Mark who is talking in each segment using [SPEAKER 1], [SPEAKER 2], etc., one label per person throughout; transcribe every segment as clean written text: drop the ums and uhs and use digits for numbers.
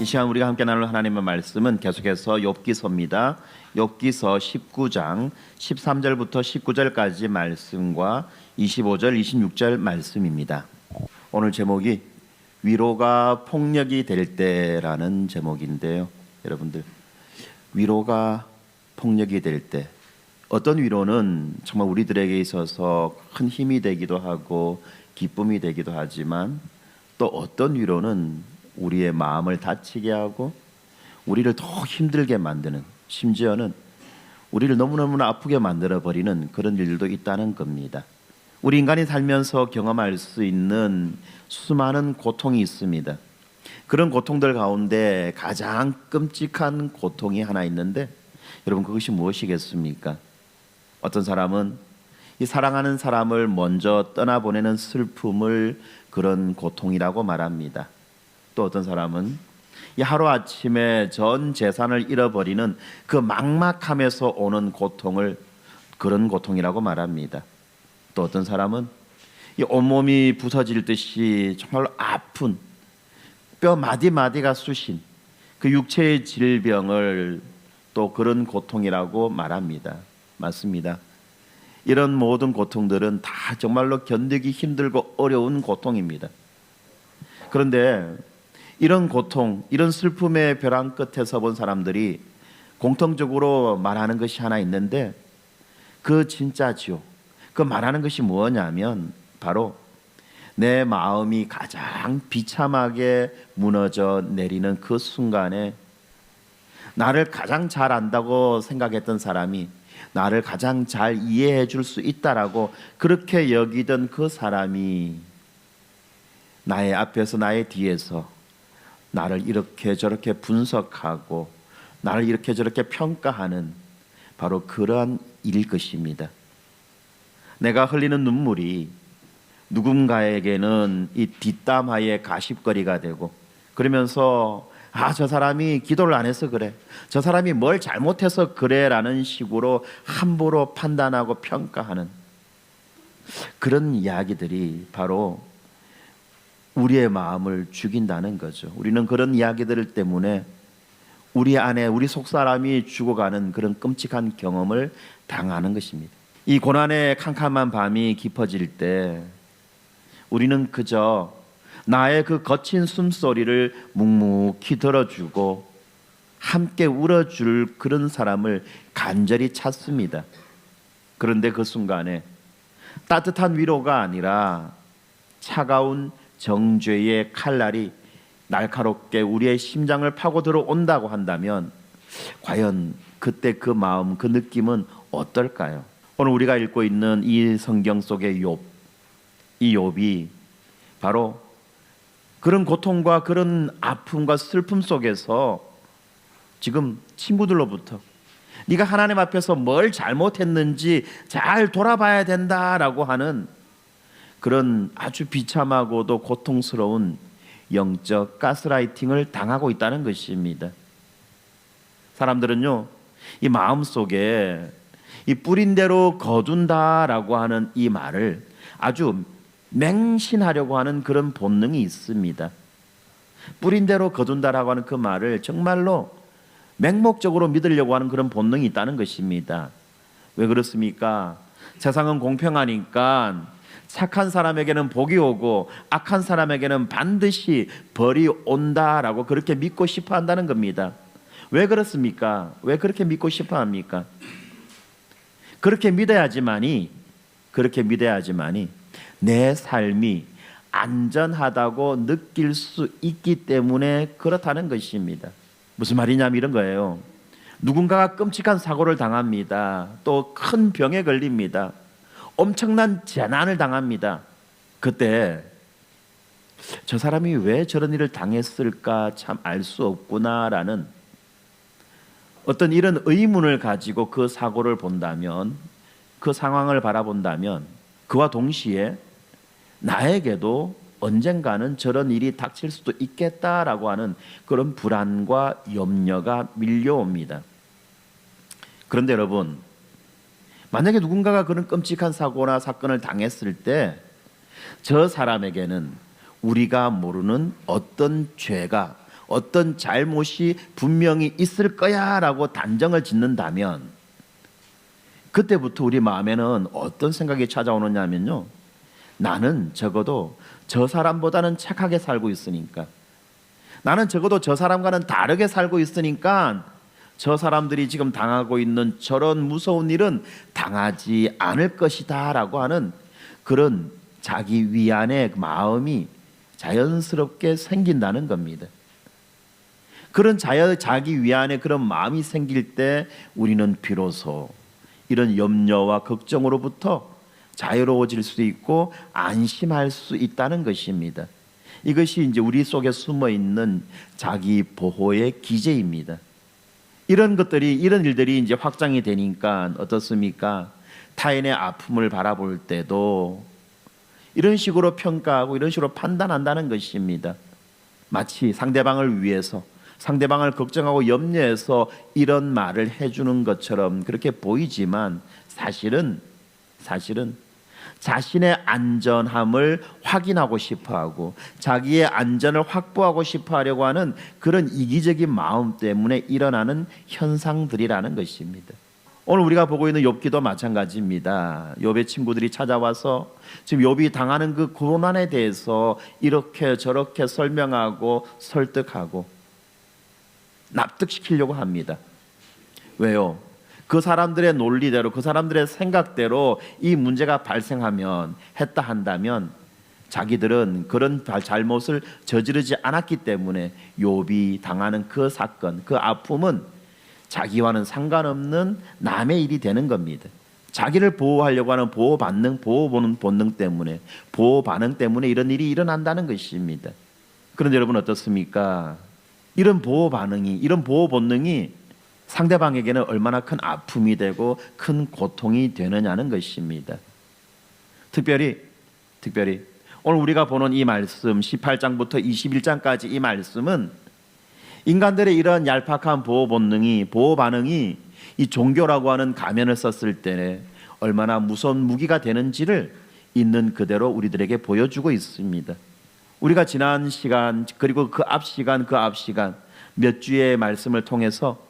[SPEAKER 1] 이 시간 우리가 함께 나눌 하나님의 말씀은 계속해서 욥기서입니다. 욥기서 19장 13절부터 19절까지 말씀과 25절, 26절 말씀입니다. 오늘 제목이 위로가 폭력이 될 때라는 제목인데요. 여러분들, 위로가 폭력이 될 때, 어떤 위로는 정말 우리들에게 있어서 큰 힘이 되기도 하고 기쁨이 되기도 하지만, 또 어떤 위로는 우리의 마음을 다치게 하고 우리를 더 힘들게 만드는, 심지어는 우리를 너무너무나 아프게 만들어버리는 그런 일도 있다는 겁니다. 우리 인간이 살면서 경험할 수 있는 수많은 고통이 있습니다. 그런 고통들 가운데 가장 끔찍한 고통이 하나 있는데, 여러분, 그것이 무엇이겠습니까? 어떤 사람은 이 사랑하는 사람을 먼저 떠나보내는 슬픔을 그런 고통이라고 말합니다. 또 어떤 사람은 이 하루아침에 전 재산을 잃어버리는 그 막막함에서 오는 고통을 그런 고통이라고 말합니다. 또 어떤 사람은 이 온몸이 부서질 듯이 정말로 아픈 뼈 마디마디가 쑤신 그 육체의 질병을 또 그런 고통이라고 말합니다. 맞습니다. 이런 모든 고통들은 다 정말로 견디기 힘들고 어려운 고통입니다. 그런데 이런 고통, 이런 슬픔의 벼랑 끝에 서본 사람들이 공통적으로 말하는 것이 하나 있는데, 그 진짜지요. 그 말하는 것이 뭐냐면 바로 내 마음이 가장 비참하게 무너져 내리는 그 순간에 나를 가장 잘 안다고 생각했던 사람이 나를 가장 잘 이해해 줄 수 있다라고 그렇게 여기던 그 사람이 나의 앞에서 나의 뒤에서 나를 이렇게 저렇게 분석하고 나를 이렇게 저렇게 평가하는 바로 그러한 일일 것입니다. 내가 흘리는 눈물이 누군가에게는 이 뒷담화의 가십거리가 되고, 그러면서 저 사람이 기도를 안 해서 그래, 저 사람이 뭘 잘못해서 그래 라는 식으로 함부로 판단하고 평가하는 그런 이야기들이 바로 우리의 마음을 죽인다는 거죠. 우리는 그런 이야기들 때문에 우리 안에 우리 속사람이 죽어가는 그런 끔찍한 경험을 당하는 것입니다. 이 고난의 캄캄한 밤이 깊어질 때 우리는 그저 나의 그 거친 숨소리를 묵묵히 들어주고 함께 울어줄 그런 사람을 간절히 찾습니다. 그런데 그 순간에 따뜻한 위로가 아니라 차가운 정죄의 칼날이 날카롭게 우리의 심장을 파고 들어온다고 한다면, 과연 그때 그 마음, 그 느낌은 어떨까요? 오늘 우리가 읽고 있는 이 성경 속의 욥, 이 욥이 바로 그런 고통과 그런 아픔과 슬픔 속에서 지금 친구들로부터 네가 하나님 앞에서 뭘 잘못했는지 잘 돌아봐야 된다라고 하는 그런 아주 비참하고도 고통스러운 영적 가스라이팅을 당하고 있다는 것입니다. 사람들은요, 이 마음속에 이 뿌린 대로 거둔다라고 하는 이 말을 아주 맹신하려고 하는 그런 본능이 있습니다. 뿌린 대로 거둔다라고 하는 그 말을 정말로 맹목적으로 믿으려고 하는 그런 본능이 있다는 것입니다. 왜 그렇습니까? 세상은 공평하니까 착한 사람에게는 복이 오고 악한 사람에게는 반드시 벌이 온다라고 그렇게 믿고 싶어 한다는 겁니다. 왜 그렇습니까? 왜 그렇게 믿고 싶어 합니까? 그렇게 믿어야지만이 내 삶이 안전하다고 느낄 수 있기 때문에 그렇다는 것입니다. 무슨 말이냐면 이런 거예요. 누군가가 끔찍한 사고를 당합니다. 또 큰 병에 걸립니다. 엄청난 재난을 당합니다. 그때 저 사람이 왜 저런 일을 당했을까 참 알 수 없구나라는 어떤 이런 의문을 가지고 그 사고를 본다면, 그 상황을 바라본다면, 그와 동시에 나에게도 언젠가는 저런 일이 닥칠 수도 있겠다라고 하는 그런 불안과 염려가 밀려옵니다. 그런데 여러분, 만약에 누군가가 그런 끔찍한 사고나 사건을 당했을 때 저 사람에게는 우리가 모르는 어떤 죄가 어떤 잘못이 분명히 있을 거야라고 단정을 짓는다면 그때부터 우리 마음에는 어떤 생각이 찾아오느냐면요, 나는 적어도 저 사람보다는 착하게 살고 있으니까, 나는 적어도 저 사람과는 다르게 살고 있으니까 저 사람들이 지금 당하고 있는 저런 무서운 일은 당하지 않을 것이다 라고 하는 그런 자기 위안의 마음이 자연스럽게 생긴다는 겁니다. 그런 자기 위안의 그런 마음이 생길 때 우리는 비로소 이런 염려와 걱정으로부터 자유로워질 수 있고 안심할 수 있다는 것입니다. 이것이 이제 우리 속에 숨어 있는 자기 보호의 기제입니다. 이런 일들이 이제 확장이 되니까 어떻습니까? 타인의 아픔을 바라볼 때도 이런 식으로 평가하고 이런 식으로 판단한다는 것입니다. 마치 상대방을 위해서, 상대방을 걱정하고 염려해서 이런 말을 해주는 것처럼 그렇게 보이지만 사실은 자신의 안전함을 확인하고 싶어하고 자기의 안전을 확보하고 싶어하려고 하는 그런 이기적인 마음 때문에 일어나는 현상들이라는 것입니다. 오늘 우리가 보고 있는 욥기도 마찬가지입니다. 욥의 친구들이 찾아와서 지금 욥이 당하는 그 고난에 대해서 이렇게 저렇게 설명하고 설득하고 납득시키려고 합니다. 왜요? 그 사람들의 논리대로, 그 사람들의 생각대로 이 문제가 발생하면 했다 한다면 자기들은 그런 잘못을 저지르지 않았기 때문에 욥이 당하는 그 사건, 그 아픔은 자기와는 상관없는 남의 일이 되는 겁니다. 자기를 보호하려고 하는 보호 본능 때문에, 보호 반응 때문에 이런 일이 일어난다는 것입니다. 그런데 여러분 어떻습니까? 이런 보호 본능이 상대방에게는 얼마나 큰 아픔이 되고 큰 고통이 되느냐는 것입니다. 특별히 오늘 우리가 보는 이 말씀 18장부터 21장까지 이 말씀은 인간들의 이런 얄팍한 보호 반응이 이 종교라고 하는 가면을 썼을 때 얼마나 무서운 무기가 되는지를 있는 그대로 우리들에게 보여주고 있습니다. 우리가 지난 시간 그리고 그 앞 시간 몇 주의 말씀을 통해서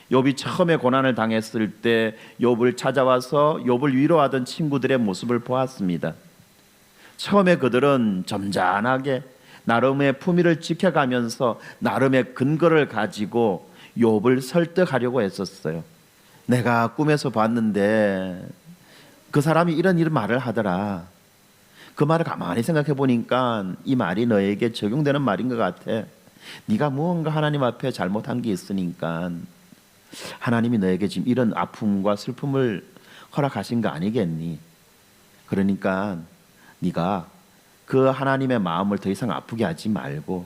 [SPEAKER 1] 욥이 처음에 고난을 당했을 때 욥을 찾아와서 욥을 위로하던 친구들의 모습을 보았습니다. 처음에 그들은 점잖하게 나름의 품위를 지켜가면서 나름의 근거를 가지고 욥을 설득하려고 했었어요. 내가 꿈에서 봤는데 그 사람이 이런 말을 하더라. 그 말을 가만히 생각해 보니까 이 말이 너에게 적용되는 말인 것 같아. 네가 무언가 하나님 앞에 잘못한 게 있으니까 하나님이 너에게 지금 이런 아픔과 슬픔을 허락하신 거 아니겠니? 그러니까 네가 그 하나님의 마음을 더 이상 아프게 하지 말고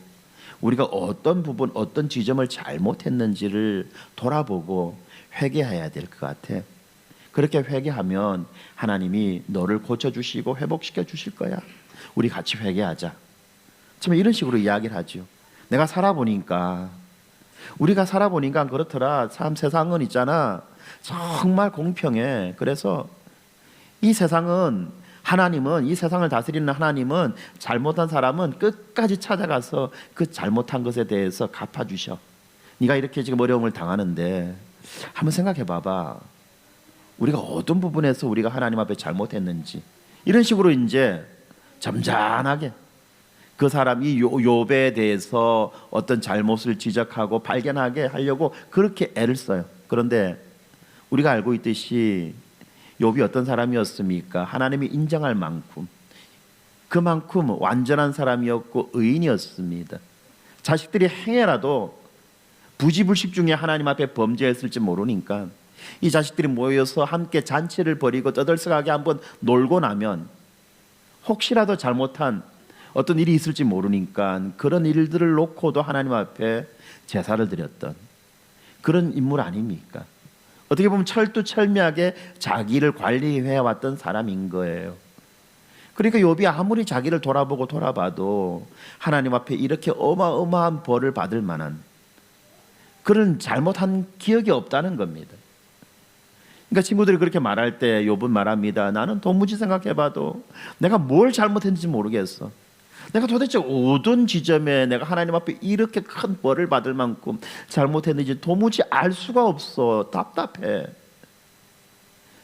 [SPEAKER 1] 우리가 어떤 부분, 어떤 지점을 잘못했는지를 돌아보고 회개해야 될 것 같아. 그렇게 회개하면 하나님이 너를 고쳐주시고 회복시켜 주실 거야. 우리 같이 회개하자. 참 이런 식으로 이야기를 하죠. 우리가 살아보니까 그렇더라. 참 세상은 있잖아, 정말 공평해. 그래서 이 세상은 이 세상을 다스리는 하나님은 잘못한 사람은 끝까지 찾아가서 그 잘못한 것에 대해서 갚아주셔. 네가 이렇게 지금 어려움을 당하는데 한번 생각해 봐봐. 우리가 어떤 부분에서 우리가 하나님 앞에 잘못했는지. 이런 식으로 이제 점잖하게 그 사람이 욥에 대해서 어떤 잘못을 지적하고 발견하게 하려고 그렇게 애를 써요. 그런데 우리가 알고 있듯이 욥이 어떤 사람이었습니까? 하나님이 인정할 만큼 그만큼 완전한 사람이었고 의인이었습니다. 자식들이 행해라도 부지불식 중에 하나님 앞에 범죄했을지 모르니까 이 자식들이 모여서 함께 잔치를 벌이고 떠들썩하게 한번 놀고 나면 혹시라도 잘못한 어떤 일이 있을지 모르니까 그런 일들을 놓고도 하나님 앞에 제사를 드렸던 그런 인물 아닙니까? 어떻게 보면 철두철미하게 자기를 관리해왔던 사람인 거예요. 그러니까 욥이 아무리 자기를 돌아봐도 하나님 앞에 이렇게 어마어마한 벌을 받을 만한 그런 잘못한 기억이 없다는 겁니다. 그러니까 친구들이 그렇게 말할 때 욥은 말합니다. 나는 도무지 생각해봐도 내가 뭘 잘못했는지 모르겠어. 내가 도대체 어떤 지점에 내가 하나님 앞에 이렇게 큰 벌을 받을 만큼 잘못했는지 도무지 알 수가 없어. 답답해.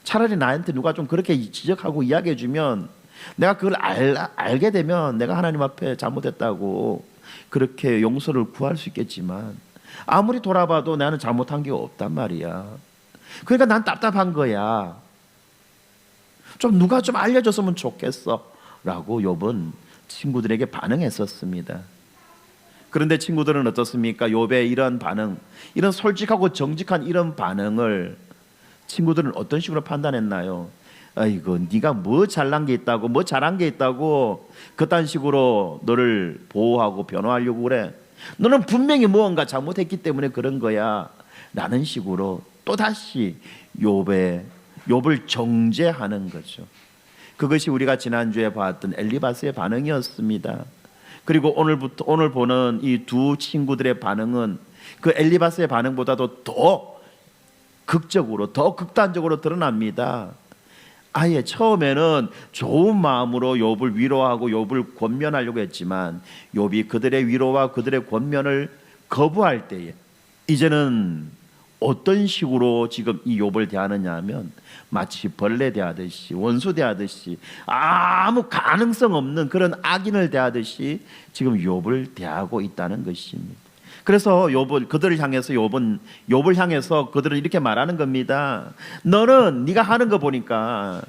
[SPEAKER 1] 차라리 나한테 누가 좀 그렇게 지적하고 이야기해 주면 내가 그걸 알게 되면 내가 하나님 앞에 잘못했다고 그렇게 용서를 구할 수 있겠지만 아무리 돌아봐도 나는 잘못한 게 없단 말이야. 그러니까 난 답답한 거야. 좀 누가 좀 알려줬으면 좋겠어 라고 욥은 친구들에게 반응했었습니다. 그런데 친구들은 어떻습니까? 욥의 이런 반응, 이런 솔직하고 정직한 이런 반응을 친구들은 어떤 식으로 판단했나요? 아이고, 네가 뭐 잘난 게 있다고, 뭐 잘한 게 있다고 그딴 식으로 너를 보호하고 변호하려고 그래. 너는 분명히 무언가 잘못했기 때문에 그런 거야 라는 식으로 또다시 욥을 정죄하는 거죠. 그것이 우리가 지난주에 봤던 엘리바스의 반응이었습니다. 그리고 오늘 보는 이 두 친구들의 반응은 그 엘리바스의 반응보다도 더 극적으로, 더 극단적으로 드러납니다. 아예 처음에는 좋은 마음으로 욥을 위로하고 욥을 권면하려고 했지만 욥이 그들의 위로와 그들의 권면을 거부할 때에 이제는 어떤 식으로 지금 이 욥을 대하느냐 하면 마치 벌레 대하듯이, 원수 대하듯이, 아무 가능성 없는 그런 악인을 대하듯이 지금 욥을 대하고 있다는 것입니다. 그래서 그들을 향해서 욥을 향해서 그들은 이렇게 말하는 겁니다. 너는 네가 하는 거 보니까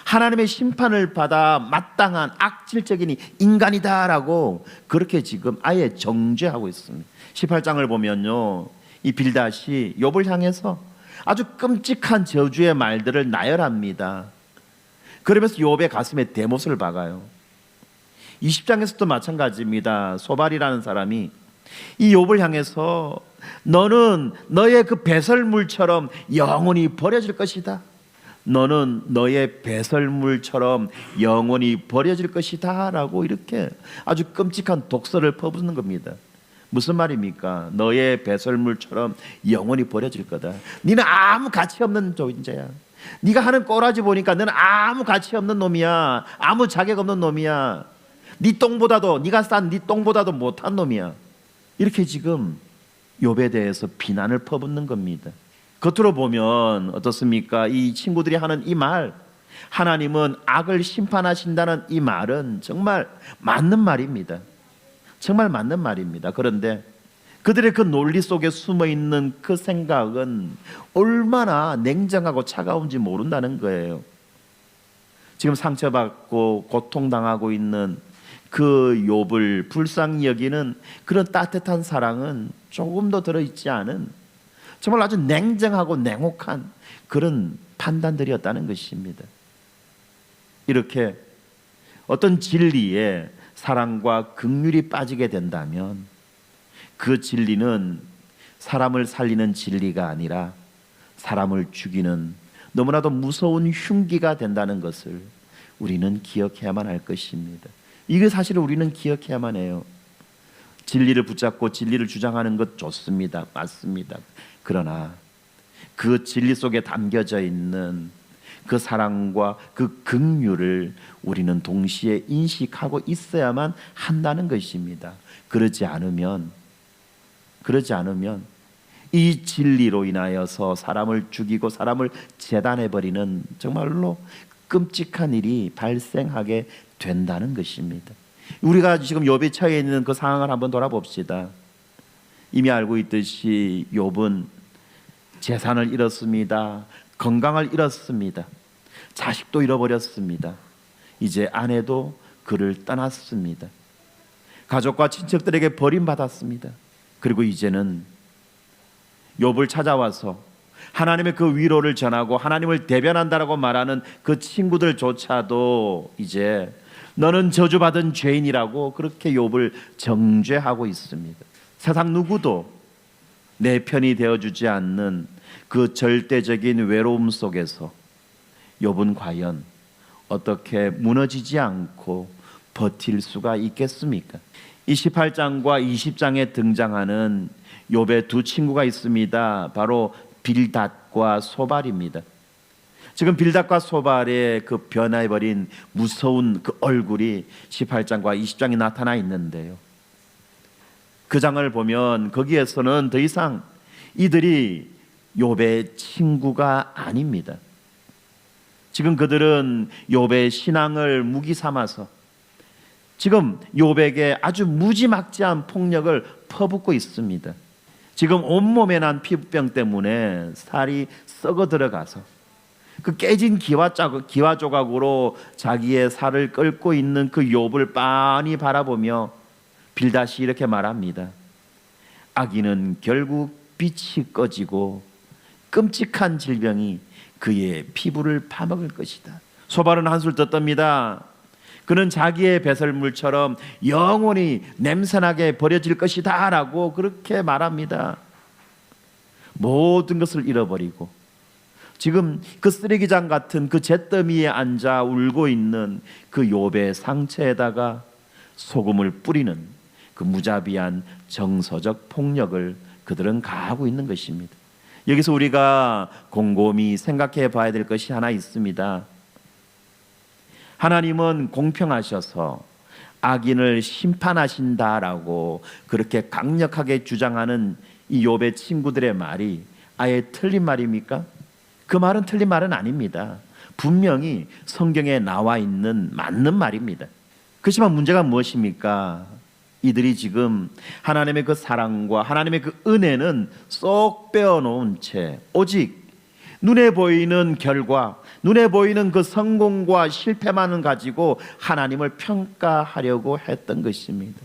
[SPEAKER 1] 하나님의 심판을 받아 마땅한 악질적인 인간이다라고 그렇게 지금 아예 정죄하고 있습니다. 18장을 보면요, 이 빌닷이 욥을 향해서 아주 끔찍한 저주의 말들을 나열합니다. 그러면서 욥의 가슴에 대못을 박아요. 20장에서도 마찬가지입니다. 소발이라는 사람이 이 욥을 향해서 너는 너의 그 배설물처럼 영원히 버려질 것이다. 너는 너의 배설물처럼 영원히 버려질 것이다 라고 이렇게 아주 끔찍한 독설을 퍼붓는 겁니다. 무슨 말입니까? 너의 배설물처럼 영원히 버려질 거다. 너는 아무 가치 없는 존재야. 네가 하는 꼬라지 보니까 너는 아무 가치 없는 놈이야. 아무 자격 없는 놈이야. 네 똥보다도, 네가 싼 네 똥보다도 못한 놈이야. 이렇게 지금 욥에 대해서 비난을 퍼붓는 겁니다. 겉으로 보면 어떻습니까? 이 친구들이 하는 이 말, 하나님은 악을 심판하신다는 이 말은 정말 맞는 말입니다. 정말 맞는 말입니다. 그런데 그들의 그 논리 속에 숨어 있는 그 생각은 얼마나 냉정하고 차가운지 모른다는 거예요. 지금 상처받고 고통당하고 있는 그 욥을 불쌍히 여기는 그런 따뜻한 사랑은 조금도 들어있지 않은 정말 아주 냉정하고 냉혹한 그런 판단들이었다는 것입니다. 이렇게 어떤 진리에 사랑과 긍휼이 빠지게 된다면 그 진리는 사람을 살리는 진리가 아니라 사람을 죽이는 너무나도 무서운 흉기가 된다는 것을 우리는 기억해야만 할 것입니다. 이게 사실 우리는 기억해야만 해요. 진리를 붙잡고 진리를 주장하는 것 좋습니다. 맞습니다. 그러나 그 진리 속에 담겨져 있는 그 사랑과 그 긍휼을 우리는 동시에 인식하고 있어야만 한다는 것입니다. 그러지 않으면 이 진리로 인하여서 사람을 죽이고 사람을 재단해버리는 정말로 끔찍한 일이 발생하게 된다는 것입니다. 우리가 지금 욥이 처해 있는 그 상황을 한번 돌아봅시다. 이미 알고 있듯이 욥은 재산을 잃었습니다. 건강을 잃었습니다. 자식도 잃어버렸습니다. 이제 아내도 그를 떠났습니다. 가족과 친척들에게 버림받았습니다. 그리고 이제는 욥을 찾아와서 하나님의 그 위로를 전하고 하나님을 대변한다라고 말하는 그 친구들조차도 이제 너는 저주받은 죄인이라고 그렇게 욥을 정죄하고 있습니다. 세상 누구도 내 편이 되어주지 않는 그 절대적인 외로움 속에서 욥은 과연 어떻게 무너지지 않고 버틸 수가 있겠습니까? 이 18장과 20장에 등장하는 욥의 두 친구가 있습니다. 바로 빌닷과 소발입니다. 지금 빌닷과 소발의 그 변해버린 무서운 그 얼굴이 18장과 20장에 나타나 있는데요, 그 장을 보면 거기에서는 더 이상 이들이 욥의 친구가 아닙니다. 지금 그들은 욥의 신앙을 무기 삼아서 지금 욥에게 아주 무지막지한 폭력을 퍼붓고 있습니다. 지금 온몸에 난 피부병 때문에 살이 썩어 들어가서 그 깨진 기와 조각으로 자기의 살을 끓고 있는 그 욥을 빤히 바라보며 빌닷이 이렇게 말합니다. 악인은 결국 빛이 꺼지고 끔찍한 질병이 그의 피부를 파먹을 것이다. 소발은 한술 더 떱니다. 그는 자기의 배설물처럼 영원히 냄새나게 버려질 것이다 라고 그렇게 말합니다. 모든 것을 잃어버리고 지금 그 쓰레기장 같은 그 잿더미에 앉아 울고 있는 그 욥의 상처에다가 소금을 뿌리는 그 무자비한 정서적 폭력을 그들은 가하고 있는 것입니다. 여기서 우리가 곰곰이 생각해 봐야 될 것이 하나 있습니다. 하나님은 공평하셔서 악인을 심판하신다라고 그렇게 강력하게 주장하는 이 욥의 친구들의 말이 아예 틀린 말입니까? 그 말은 틀린 말은 아닙니다. 분명히 성경에 나와 있는 맞는 말입니다. 그렇지만 문제가 무엇입니까? 이들이 지금 하나님의 그 사랑과 하나님의 그 은혜는 쏙 빼어놓은 채 오직 눈에 보이는 결과, 눈에 보이는 그 성공과 실패만을 가지고 하나님을 평가하려고 했던 것입니다.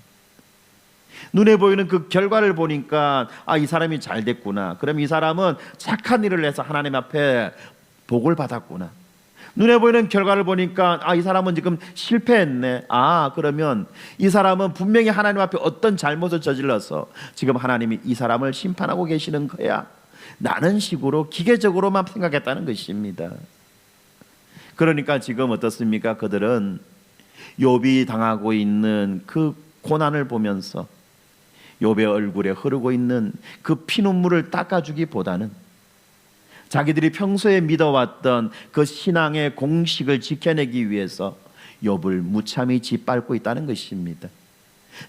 [SPEAKER 1] 눈에 보이는 그 결과를 보니까 이 사람이 잘 됐구나. 그럼 이 사람은 착한 일을 해서 하나님 앞에 복을 받았구나. 눈에 보이는 결과를 보니까 이 사람은 지금 실패했네. 그러면 이 사람은 분명히 하나님 앞에 어떤 잘못을 저질러서 지금 하나님이 이 사람을 심판하고 계시는 거야. 나는 식으로 기계적으로만 생각했다는 것입니다. 그러니까 지금 어떻습니까? 그들은 욥이 당하고 있는 그 고난을 보면서 욥의 얼굴에 흐르고 있는 그 피눈물을 닦아주기보다는 자기들이 평소에 믿어왔던 그 신앙의 공식을 지켜내기 위해서 욥을 무참히 짓밟고 있다는 것입니다.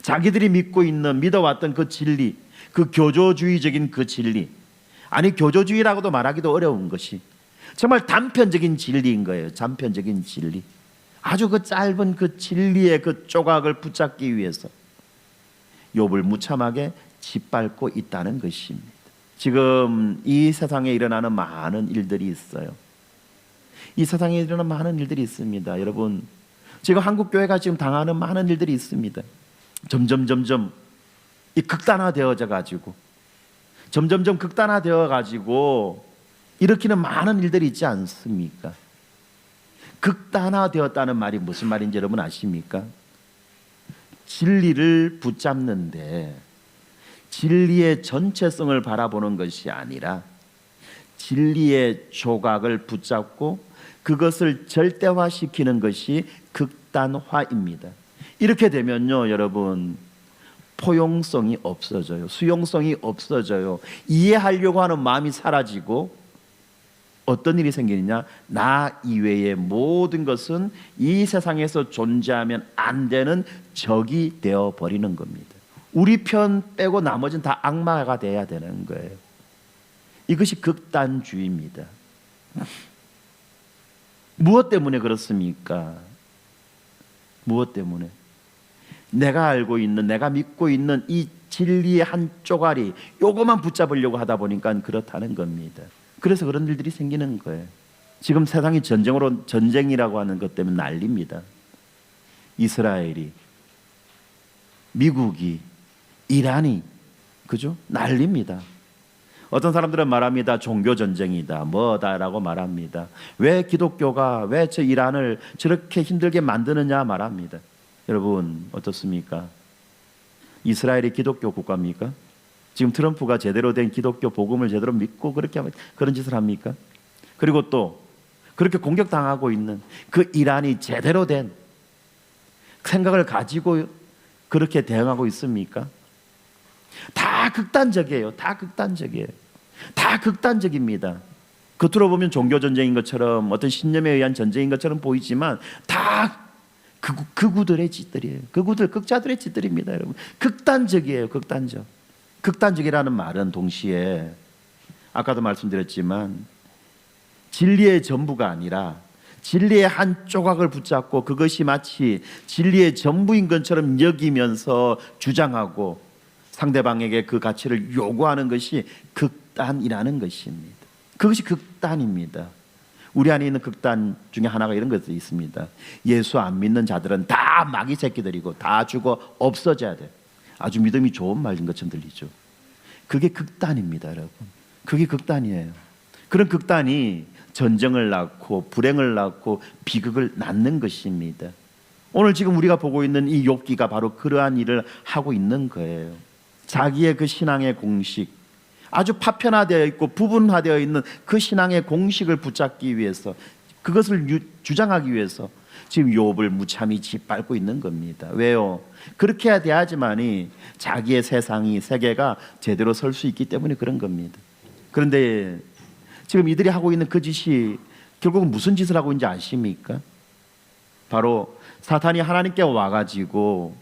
[SPEAKER 1] 자기들이 믿어왔던 그 진리, 그 교조주의적인 그 진리, 교조주의라고도 말하기도 어려운 것이 정말 단편적인 진리인 거예요. 단편적인 진리. 아주 그 짧은 그 진리의 그 조각을 붙잡기 위해서 욥을 무참하게 짓밟고 있다는 것입니다. 지금 이 세상에 일어나는 많은 일들이 있어요. 이 세상에 일어나는 많은 일들이 있습니다. 여러분, 지금 한국 교회가 지금 당하는 많은 일들이 있습니다. 점점 이 극단화되어져 가지고 점점 극단화되어 가지고 일으키는 많은 일들이 있지 않습니까? 극단화되었다는 말이 무슨 말인지 여러분 아십니까? 진리를 붙잡는데 진리의 전체성을 바라보는 것이 아니라 진리의 조각을 붙잡고 그것을 절대화시키는 것이 극단화입니다. 이렇게 되면요, 여러분, 포용성이 없어져요. 수용성이 없어져요. 이해하려고 하는 마음이 사라지고 어떤 일이 생기느냐? 나 이외의 모든 것은 이 세상에서 존재하면 안 되는 적이 되어버리는 겁니다. 우리 편 빼고 나머지는 다 악마가 돼야 되는 거예요. 이것이 극단주의입니다. 무엇 때문에 그렇습니까? 무엇 때문에? 내가 알고 있는, 내가 믿고 있는 이 진리의 한 쪼가리, 요거만 붙잡으려고 하다 보니까 그렇다는 겁니다. 그래서 그런 일들이 생기는 거예요. 지금 세상이 전쟁이라고 하는 것 때문에 난립니다. 이스라엘이, 미국이, 이란이, 그죠? 난립니다. 어떤 사람들은 말합니다. 종교 전쟁이다, 뭐다라고 말합니다. 왜 기독교가 왜 저 이란을 저렇게 힘들게 만드느냐 말합니다. 여러분 어떻습니까? 이스라엘이 기독교 국가입니까? 지금 트럼프가 제대로 된 기독교 복음을 제대로 믿고 그런 짓을 합니까? 그리고 또 그렇게 공격당하고 있는 그 이란이 제대로 된 생각을 가지고 그렇게 대응하고 있습니까? 다 극단적이에요. 다 극단적입니다. 겉으로 보면 종교 전쟁인 것처럼 어떤 신념에 의한 전쟁인 것처럼 보이지만 다 극우들의 짓들이에요. 극자들의 짓들입니다, 여러분. 극단적이에요, 극단적. 극단적이라는 말은 동시에 아까도 말씀드렸지만 진리의 전부가 아니라 진리의 한 조각을 붙잡고 그것이 마치 진리의 전부인 것처럼 여기면서 주장하고 상대방에게 그 가치를 요구하는 것이 극단이라는 것입니다. 그것이 극단입니다. 우리 안에 있는 극단 중에 하나가 이런 것이 있습니다. 예수 안 믿는 자들은 다 마귀 새끼들이고 다 죽어 없어져야 돼. 아주 믿음이 좋은 말인 것처럼 들리죠. 그게 극단입니다, 여러분. 그게 극단이에요. 그런 극단이 전쟁을 낳고 불행을 낳고 비극을 낳는 것입니다. 오늘 지금 우리가 보고 있는 이 욥기가 바로 그러한 일을 하고 있는 거예요. 자기의 그 신앙의 공식, 아주 파편화되어 있고 부분화되어 있는 그 신앙의 공식을 붙잡기 위해서, 그것을 주장하기 위해서 지금 욥을 무참히 짓밟고 있는 겁니다. 왜요? 그렇게 해야 돼야지만이 자기의 세상이, 세계가 제대로 설 수 있기 때문에 그런 겁니다. 그런데 지금 이들이 하고 있는 그 짓이 결국은 무슨 짓을 하고 있는지 아십니까? 바로 사탄이 하나님께 와가지고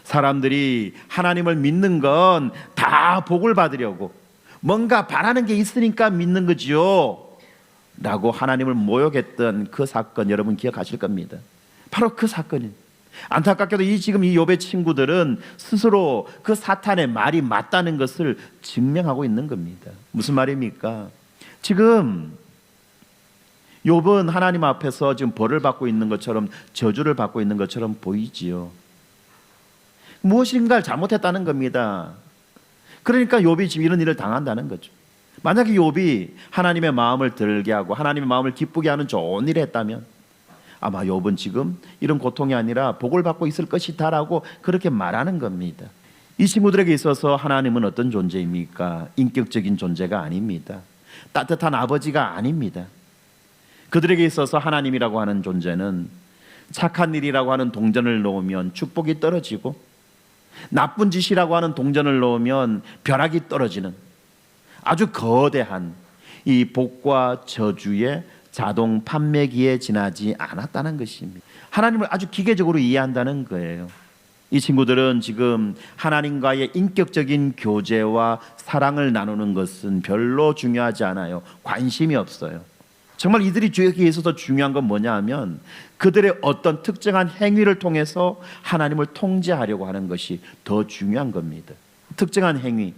[SPEAKER 1] 사람들이 하나님을 믿는 건 다 복을 받으려고 뭔가 바라는 게 있으니까 믿는 거지요 라고 하나님을 모욕했던 그 사건, 여러분 기억하실 겁니다. 바로 그 사건이. 안타깝게도 지금 이 욥의 친구들은 스스로 그 사탄의 말이 맞다는 것을 증명하고 있는 겁니다. 무슨 말입니까? 지금 욥은 하나님 앞에서 지금 벌을 받고 있는 것처럼, 저주를 받고 있는 것처럼 보이지요. 무엇인가를 잘못했다는 겁니다. 그러니까 욥이 지금 이런 일을 당한다는 거죠. 만약에 욥이 하나님의 마음을 들게 하고 하나님의 마음을 기쁘게 하는 좋은 일을 했다면 아마 욥은 지금 이런 고통이 아니라 복을 받고 있을 것이다라고 그렇게 말하는 겁니다. 이 친구들에게 있어서 하나님은 어떤 존재입니까? 인격적인 존재가 아닙니다. 따뜻한 아버지가 아닙니다. 그들에게 있어서 하나님이라고 하는 존재는 착한 일이라고 하는 동전을 놓으면 축복이 떨어지고 나쁜 짓이라고 하는 동전을 놓으면 벼락이 떨어지는 아주 거대한 이 복과 저주의 자동 판매기에 지나지 않았다는 것입니다. 하나님을 아주 기계적으로 이해한다는 거예요. 이 친구들은 지금 하나님과의 인격적인 교제와 사랑을 나누는 것은 별로 중요하지 않아요. 관심이 없어요. 정말 이들이 주에게 있어서 중요한 건 뭐냐 하면 그들의 어떤 특정한 행위를 통해서 하나님을 통제하려고 하는 것이 더 중요한 겁니다. 특정한 행위,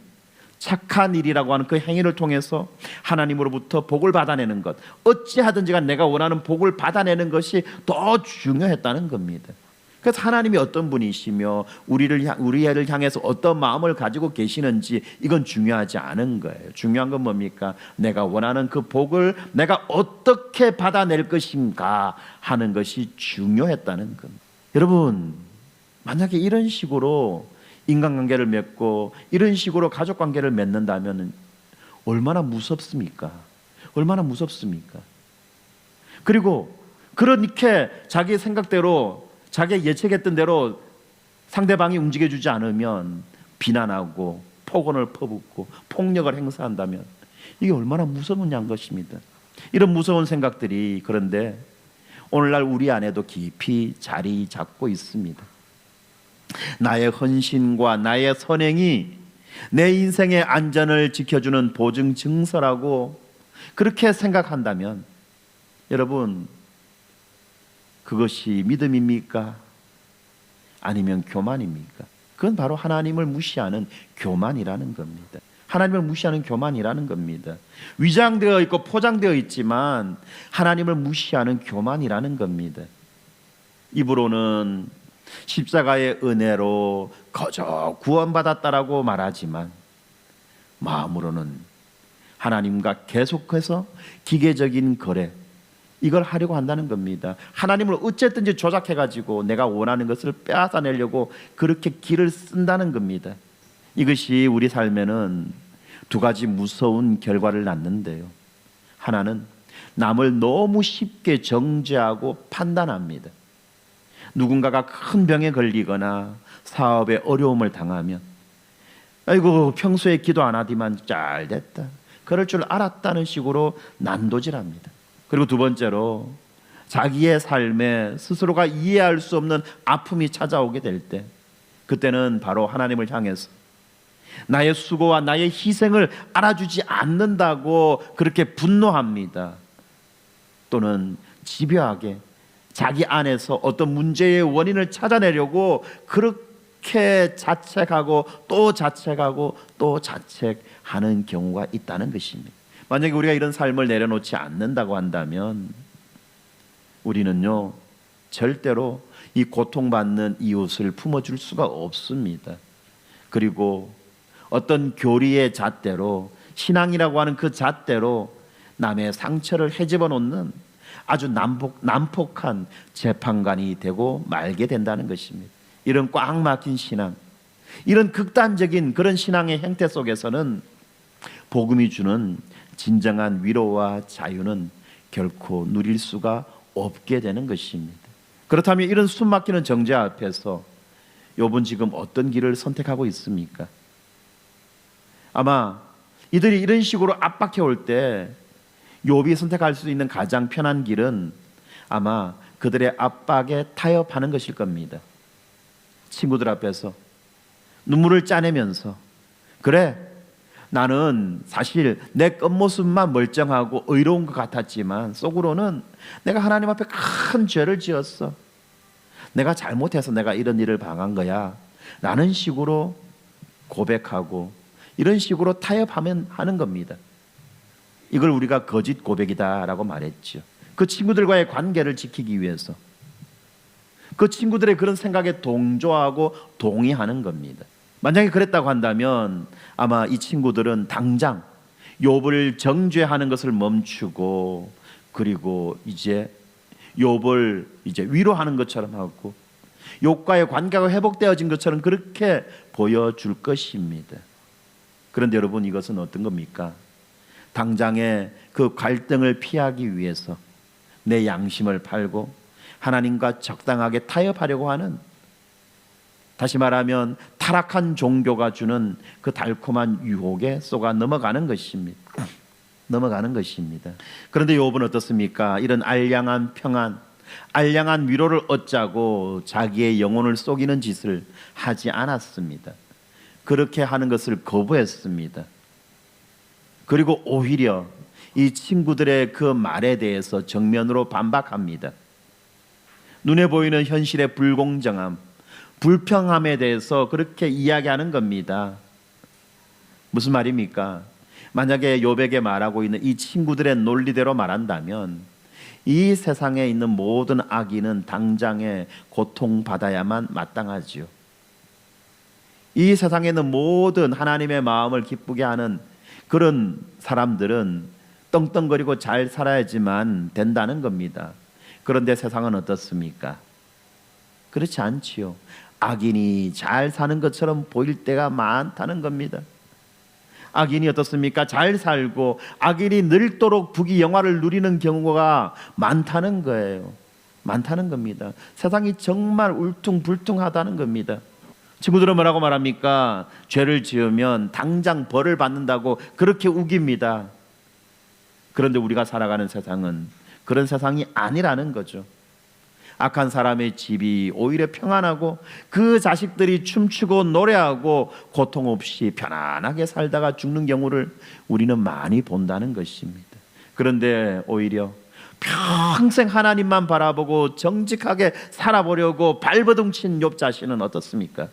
[SPEAKER 1] 착한 일이라고 하는 그 행위를 통해서 하나님으로부터 복을 받아내는 것, 어찌하든지가 내가 원하는 복을 받아내는 것이 더 중요했다는 겁니다. 그래서 하나님이 어떤 분이시며 우리를 향해서 어떤 마음을 가지고 계시는지 이건 중요하지 않은 거예요. 중요한 건 뭡니까? 내가 원하는 그 복을 내가 어떻게 받아낼 것인가 하는 것이 중요했다는 겁니다. 여러분, 만약에 이런 식으로 인간관계를 맺고 이런 식으로 가족관계를 맺는다면 얼마나 무섭습니까? 얼마나 무섭습니까? 그리고 그렇게 자기 생각대로, 자기가 예측했던 대로 상대방이 움직여주지 않으면 비난하고 폭언을 퍼붓고 폭력을 행사한다면 이게 얼마나 무서운 것입니다. 이런 무서운 생각들이 그런데 오늘날 우리 안에도 깊이 자리 잡고 있습니다. 나의 헌신과 나의 선행이 내 인생의 안전을 지켜주는 보증 증서라고 그렇게 생각한다면 여러분, 그것이 믿음입니까? 아니면 교만입니까? 그건 바로 하나님을 무시하는 교만이라는 겁니다. 하나님을 무시하는 교만이라는 겁니다. 위장되어 있고 포장되어 있지만 하나님을 무시하는 교만이라는 겁니다. 입으로는 십자가의 은혜로 거저 구원받았다라고 말하지만 마음으로는 하나님과 계속해서 기계적인 거래, 이걸 하려고 한다는 겁니다. 하나님을 어쨌든지 조작해가지고 내가 원하는 것을 빼앗아내려고 그렇게 길을 쓴다는 겁니다. 이것이 우리 삶에는 두 가지 무서운 결과를 낳는데요. 하나는 남을 너무 쉽게 정죄하고 판단합니다. 누군가가 큰 병에 걸리거나 사업에 어려움을 당하면 아이고 평소에 기도 안 하더만 잘 됐다, 그럴 줄 알았다는 식으로 난도질합니다. 그리고 두 번째로 자기의 삶에 스스로가 이해할 수 없는 아픔이 찾아오게 될 때, 그때는 바로 하나님을 향해서 나의 수고와 나의 희생을 알아주지 않는다고 그렇게 분노합니다. 또는 집요하게 자기 안에서 어떤 문제의 원인을 찾아내려고 그렇게 자책하고 또 자책하고 또 자책하는 경우가 있다는 것입니다. 만약에 우리가 이런 삶을 내려놓지 않는다고 한다면 우리는요, 절대로 이 고통받는 이웃을 품어줄 수가 없습니다. 그리고 어떤 교리의 잣대로, 신앙이라고 하는 그 잣대로 남의 상처를 헤집어 놓는 아주 난폭한 재판관이 되고 말게 된다는 것입니다. 이런 꽉 막힌 신앙, 이런 극단적인 그런 신앙의 형태 속에서는 복음이 주는 진정한 위로와 자유는 결코 누릴 수가 없게 되는 것입니다. 그렇다면 이런 숨막히는 정죄 앞에서 욥은 지금 어떤 길을 선택하고 있습니까? 아마 이들이 이런 식으로 압박해 올 때 욥이 선택할 수 있는 가장 편한 길은 아마 그들의 압박에 타협하는 것일 겁니다. 친구들 앞에서 눈물을 짜내면서, 그래, 나는 사실 내 겉모습만 멀쩡하고 의로운 것 같았지만 속으로는 내가 하나님 앞에 큰 죄를 지었어. 내가 잘못해서 내가 이런 일을 당한 거야. 라는 식으로 고백하고 이런 식으로 타협하면 하는 겁니다. 이걸 우리가 거짓 고백이다라고 말했죠. 그 친구들과의 관계를 지키기 위해서, 그 친구들의 그런 생각에 동조하고 동의하는 겁니다. 만약에 그랬다고 한다면 아마 이 친구들은 당장 욥을 정죄하는 것을 멈추고, 그리고 이제 욥을 위로하는 것처럼 하고 욥과의 관계가 회복되어진 것처럼 그렇게 보여줄 것입니다. 그런데 여러분, 이것은 어떤 겁니까? 당장의 그 갈등을 피하기 위해서 내 양심을 팔고 하나님과 적당하게 타협하려고 하는, 다시 말하면 타락한 종교가 주는 그 달콤한 유혹에 속아 넘어가는 것입니다. 그런데 욥은 어떻습니까? 이런 알량한 평안, 알량한 위로를 얻자고 자기의 영혼을 속이는 짓을 하지 않았습니다. 그렇게 하는 것을 거부했습니다. 그리고 오히려 이 친구들의 그 말에 대해서 정면으로 반박합니다. 눈에 보이는 현실의 불공정함, 불평함에 대해서 그렇게 이야기하는 겁니다. 무슨 말입니까? 만약에 욥에게 말하고 있는 이 친구들의 논리대로 말한다면 이 세상에 있는 모든 악인은 당장에 고통받아야만 마땅하지요. 이 세상에 있는 모든 하나님의 마음을 기쁘게 하는 그런 사람들은 떵떵거리고 잘 살아야지만 된다는 겁니다. 그런데 세상은 어떻습니까? 그렇지 않지요. 악인이 잘 사는 것처럼 보일 때가 많다는 겁니다. 악인이 어떻습니까? 잘 살고 악인이 늙도록 부귀 영화를 누리는 경우가 많다는 거예요. 많다는 겁니다. 세상이 정말 울퉁불퉁하다는 겁니다. 친구들은 뭐라고 말합니까? 죄를 지으면 당장 벌을 받는다고 그렇게 우깁니다. 그런데 우리가 살아가는 세상은 그런 세상이 아니라는 거죠. 악한 사람의 집이 오히려 평안하고 그 자식들이 춤추고 노래하고 고통 없이 편안하게 살다가 죽는 경우를 우리는 많이 본다는 것입니다. 그런데 오히려 평생 하나님만 바라보고 정직하게 살아보려고 발버둥친 욥 자신은 어떻습니까?